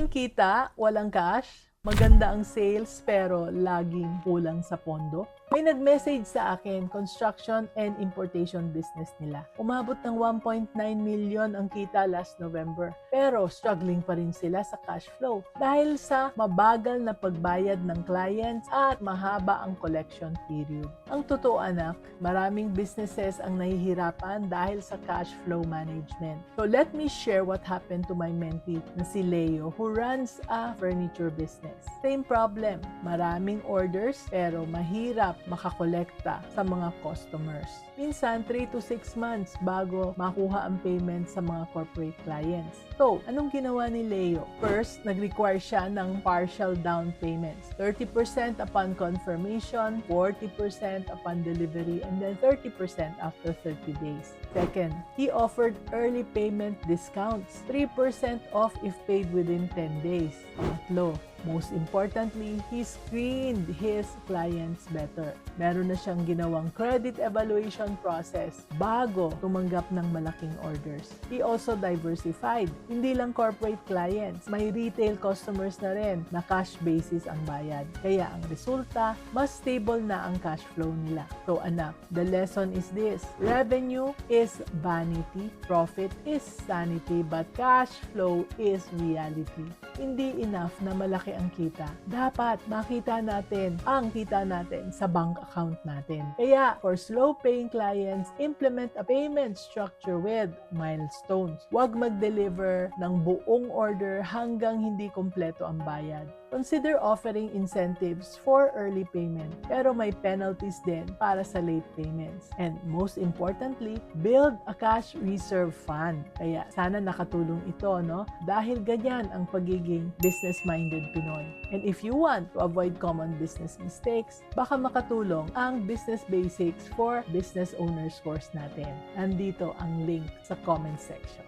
Malaking kita, walang cash. Maganda ang sales pero laging kulang sa pondo. May nag-message sa akin, construction and importation business nila. Umabot ng 1.9 million ang kita last November. Pero struggling pa rin sila sa cash flow dahil sa mabagal na pagbayad ng clients at mahaba ang collection period. Ang totoo anak, maraming businesses ang nahihirapan dahil sa cash flow management. So let me share what happened to my mentee na si Leo who runs a furniture business. Same problem, maraming orders pero mahirap makakolekta sa mga customers. Minsan, 3 to 6 months bago makuha ang payment sa mga corporate clients. So, anong ginawa ni Leo? First, nag-require siya ng partial down payments. 30% upon confirmation, 40% upon delivery, and then 30% after 30 days. Second, he offered early payment discounts. 3% off if paid within 10 days. Pangatlo, most importantly, he screened his clients better. Meron na siyang ginawang credit evaluation process bago tumanggap ng malaking orders. He also diversified. Hindi lang corporate clients, may retail customers na rin na cash basis ang bayad. Kaya ang resulta, mas stable na ang cash flow nila. So anak, the lesson is this. Revenue is vanity, profit is sanity, but cash flow is reality. Hindi enough na malaki ang kita. Dapat makita natin ang kita natin sa bank account natin. Kaya, for slow-paying clients, implement a payment structure with milestones. Huwag mag-deliver ng buong order hanggang hindi kompleto ang bayad. Consider offering incentives for early payment, pero may penalties din para sa late payments. And most importantly, build a cash reserve fund. Kaya sana nakatulong ito, no? Dahil ganyan ang pagiging business-minded Pinoy. And if you want to avoid common business mistakes, baka makatulong ang Business Basics for Business Owners course natin. Nandito ang link sa comment section.